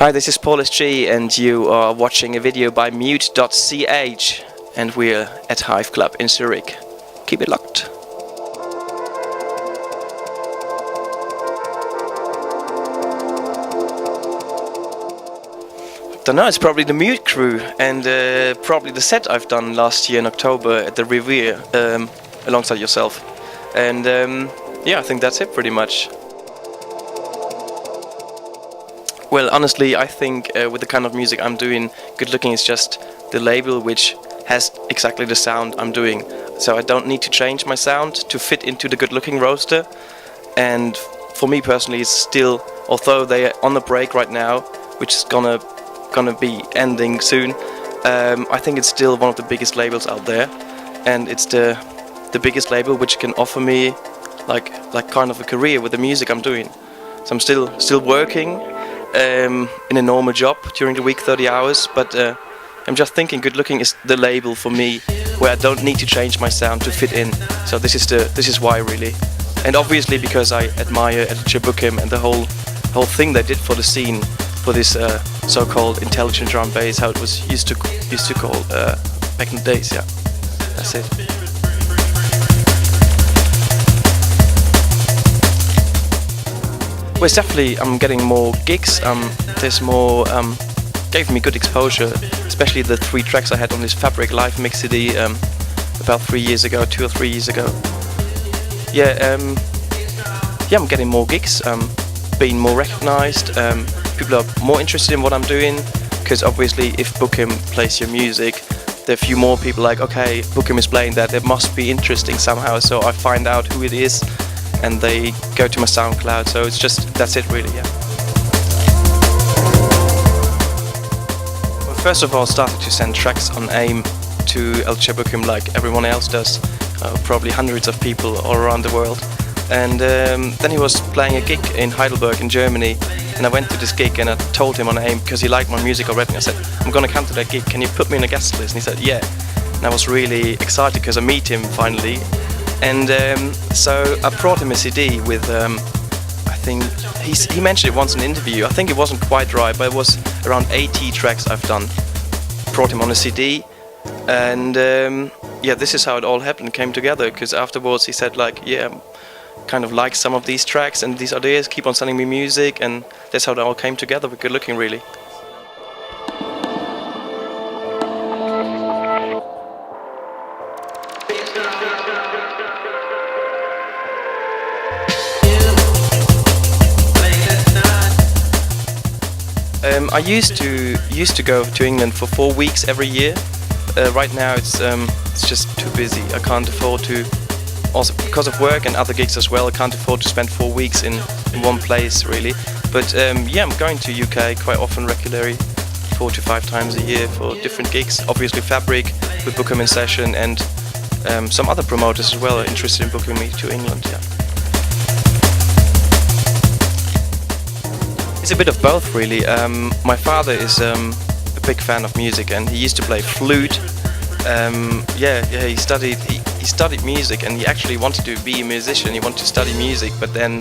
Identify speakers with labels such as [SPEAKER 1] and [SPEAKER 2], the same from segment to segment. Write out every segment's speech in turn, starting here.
[SPEAKER 1] Hi, this is Paul SG, and you are watching a video by mute.ch, and we're at Hive Club in Zurich. Keep it locked. Don't know, it's probably the Mute crew, and probably the set I've done last year in October at the Revere, alongside yourself. And yeah, I think that's it pretty much. Well, honestly, I think with the kind of music I'm doing, Good Looking is just the label which has exactly the sound I'm doing. So I don't need to change my sound to fit into the Good Looking roster. And for me personally, it's still, although they are on a break right now, which is gonna be ending soon, I think it's still one of the biggest labels out there, and it's the biggest label which can offer me like kind of a career with the music I'm doing. So I'm still working in a normal job during the week, 30 hours, but I'm just thinking Good Looking is the label for me where I don't need to change my sound to fit in. So this is why, really. And obviously because I admire Calibre and the whole thing they did for the scene, for this so-called intelligent drum bass, how it was used to call back in the days. Yeah, that's it. Well, it's definitely, I'm getting more gigs. There's more, gave me good exposure, especially the 3 tracks I had on this Fabric live mix CD about 2 or 3 years ago. Yeah, I'm getting more gigs, being more recognized. People are more interested in what I'm doing, because obviously if Bookham plays your music, there are a few more people like, okay, Bookham is playing that, it must be interesting somehow, so I find out who it is and they go to my SoundCloud, so it's just, that's it really, yeah. Well, first of all, I started to send tracks on AIM to El Bookham like everyone else does, probably hundreds of people all around the world. And then he was playing a gig in Heidelberg in Germany, and I went to this gig and I told him on AIM, because he liked my music already, and I said, I'm gonna come to that gig, can you put me in a guest list? And he said, yeah. And I was really excited because I meet him finally. And so I brought him a CD with, I think, he mentioned it once in an interview, I think it wasn't quite right, but it was around 80 tracks I've done. Brought him on a CD, and yeah, this is how it all happened, came together, because afterwards he said like, yeah, kind of like some of these tracks and these ideas, keep on sending me music, and that's how it all came together with Good Looking, really. I used to go to England for 4 weeks every year. Right now it's just too busy. I can't afford to. Also because of work and other gigs as well, I can't afford to spend 4 weeks in one place really. But yeah, I'm going to UK quite often, regularly, 4 to 5 times a year for different gigs. Obviously Fabric with Bookham in session, and some other promoters as well are interested in booking me to England. Yeah. It's a bit of both really. My father is a big fan of music, and he used to play flute. He studied music, and he actually wanted to be a musician. He wanted to study music, but then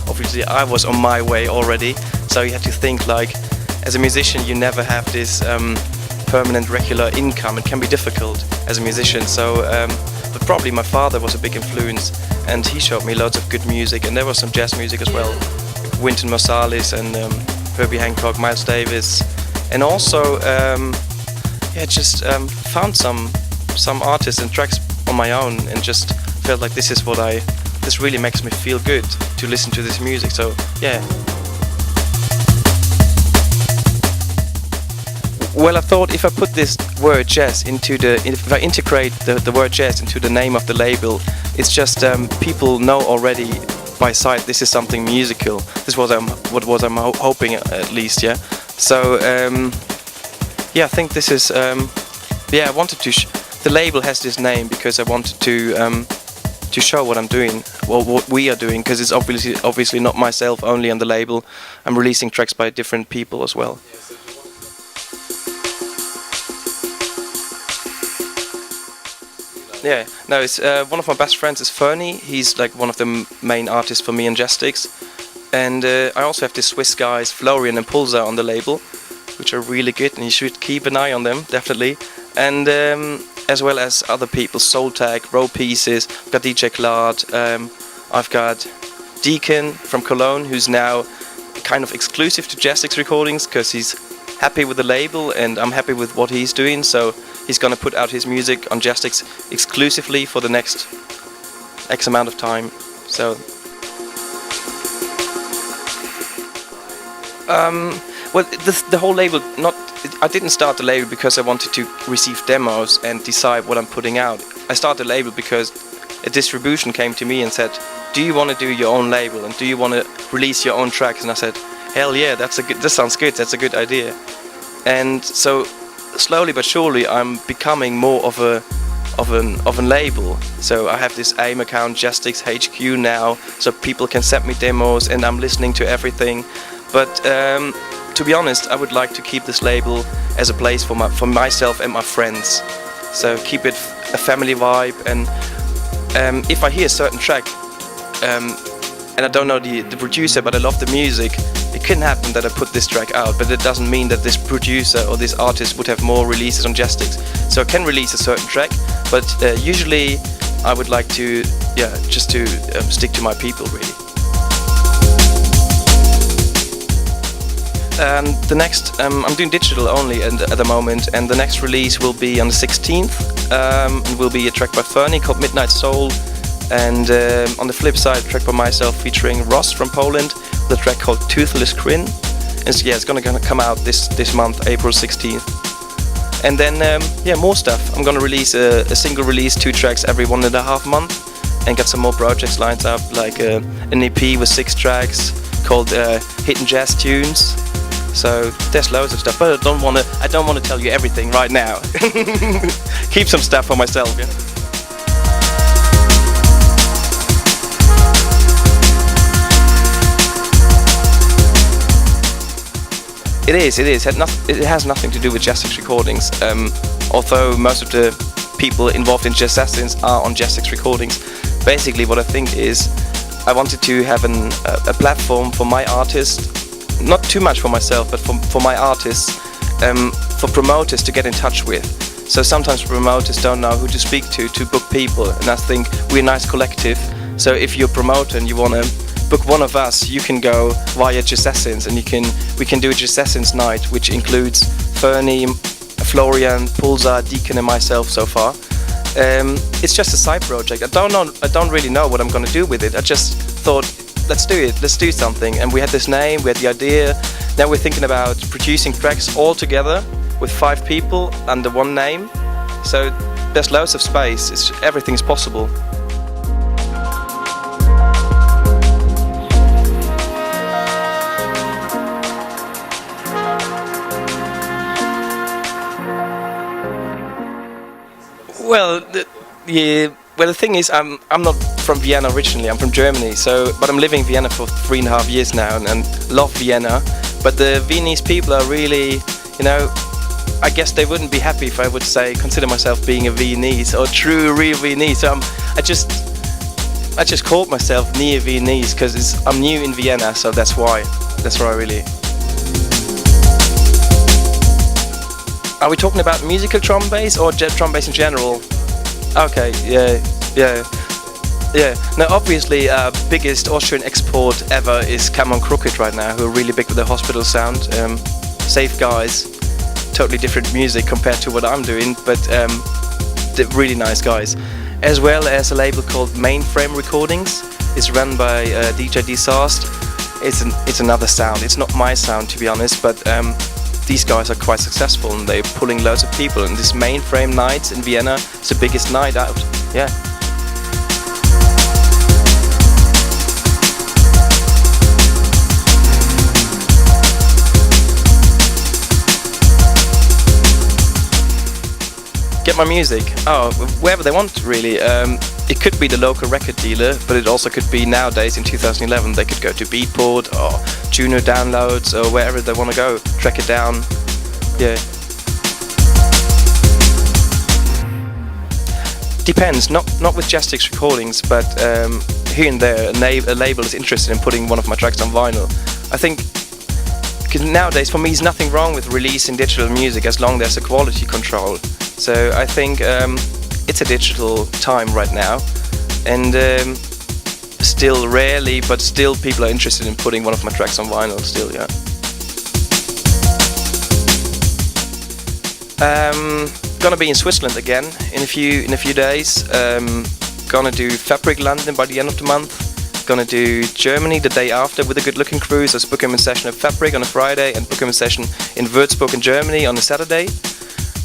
[SPEAKER 1] obviously I was on my way already, so he had to think like, as a musician you never have this permanent regular income. It can be difficult as a musician, so but probably my father was a big influence, and he showed me loads of good music, and there was some jazz music as well, Wynton Marsalis and Herbie Hancock, Miles Davis, and also just found some artists and tracks on my own, and just felt like this really makes me feel good to listen to this music. So yeah. Well, I thought if I put this word jazz if I integrate the word jazz into the name of the label, it's just people know already by sight this is something musical. This was what I'm hoping at least, yeah. So yeah, I think this is I wanted to. The label has this name because I wanted to show what I'm doing, what we are doing, because it's obviously not myself only on the label. I'm releasing tracks by different people as well. Yeah, no, it's one of my best friends is Fernie. He's like one of the main artists for me and Jastix. And I also have the Swiss guys Florian and Pulsar on the label, which are really good, and you should keep an eye on them, definitely. And as well as other people, Soultag, Row Pieces, I've got DJ Claude, I've got Deacon from Cologne, who's now kind of exclusive to Jastix Recordings because he's happy with the label and I'm happy with what he's doing, so he's gonna put out his music on Jastix exclusively for the next X amount of time. So well, the whole label, I didn't start the label because I wanted to receive demos and decide what I'm putting out. I started the label because a distribution came to me and said, do you want to do your own label and do you want to release your own tracks? And I said, hell yeah, that sounds good, that's a good idea. And so slowly but surely I'm becoming more of a label. So I have this AIM account, Jastix HQ now, so people can send me demos and I'm listening to everything. But to be honest, I would like to keep this label as a place for myself and my friends. So keep it a family vibe, and if I hear a certain track and I don't know the producer, but I love the music, it can happen that I put this track out, but it doesn't mean that this producer or this artist would have more releases on Jastix. So I can release a certain track, but usually I would like to, just to stick to my people, really. The next, I'm doing digital only at the moment, and the next release will be on the 16th. It will be a track by Fernie called Midnight Soul, and on the flip side, a track by myself featuring Ross from Poland, the track called Toothless Grin. And it's gonna come out this month, April 16th. And then more stuff. I'm gonna release a single release, 2 tracks every 1.5 months, and get some more projects lined up, like an EP with 6 tracks called Hidden Jazz Tunes. So there's loads of stuff, but I don't want to tell you everything right now. Keep some stuff for myself. Yeah. It is. It has nothing to do with Jastix Recordings. Although most of the people involved in Jazz are on Jastix Recordings. Basically, what I think is, I wanted to have a platform for my artists. Not too much for myself, but for my artists, for promoters to get in touch with. So sometimes promoters don't know who to speak to book people, and I think we're a nice collective. So if you're a promoter and you want to book one of us, you can go via Jazz, and we can do a Jazz night, which includes Fernie, Florian, Pulsar, Deacon, and myself so far. It's just a side project. I don't really know what I'm going to do with it. I just thought, let's do it, let's do something. And we had this name, we had the idea. Now we're thinking about producing tracks all together with 5 people under one name. So there's loads of space, everything's possible. Well, the thing is, I'm not from Vienna originally. I'm from Germany, but I'm living in Vienna for 3.5 years now, and love Vienna. But the Viennese people are really, I guess they wouldn't be happy if I would consider myself being a Viennese or real Viennese. So I just called myself near Viennese because I'm new in Vienna, so that's why really. Are we talking about musical drum bass or drum bass in general? Okay, yeah. Now, obviously, biggest Austrian export ever is Come On Crooked right now, who are really big with the hospital sound. Safe guys, totally different music compared to what I'm doing, but they're really nice guys. As well as a label called Mainframe Recordings. It's run by DJ Desast. It's another sound. It's not my sound, to be honest, but these guys are quite successful and they're pulling loads of people. And this Mainframe night in Vienna is the biggest night out. Yeah. Get my music? Oh, wherever they want, really. It could be the local record dealer, but it also could be nowadays in 2011 they could go to Beatport or Juno Downloads or wherever they want to go, track it down. Yeah. Depends, not with Jastix Recordings, but here and there a label is interested in putting one of my tracks on vinyl. I think nowadays for me there's nothing wrong with releasing digital music as long as there's a quality control. So I think it's a digital time right now, and still rarely, but still people are interested in putting one of my tracks on vinyl still, yeah. Gonna be in Switzerland again in a few days. Gonna do Fabric London by the end of the month. Gonna do Germany the day after with a Good Looking crew. So it's Book'em session at Fabric on a Friday and Book'em session in Würzburg in Germany on a Saturday.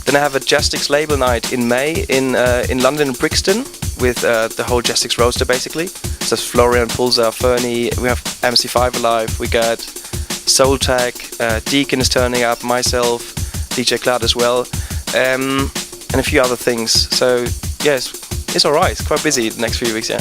[SPEAKER 1] Then I have a Jastix label night in May in London and Brixton with the whole Jastix roster basically. So it's Florian, Pulsar, Fernie. We have MC5 Alive. We got Soultag, Deacon is turning up, myself, DJ Cloud as well, and a few other things. So yes, it's alright. It's quite busy the next few weeks, yeah.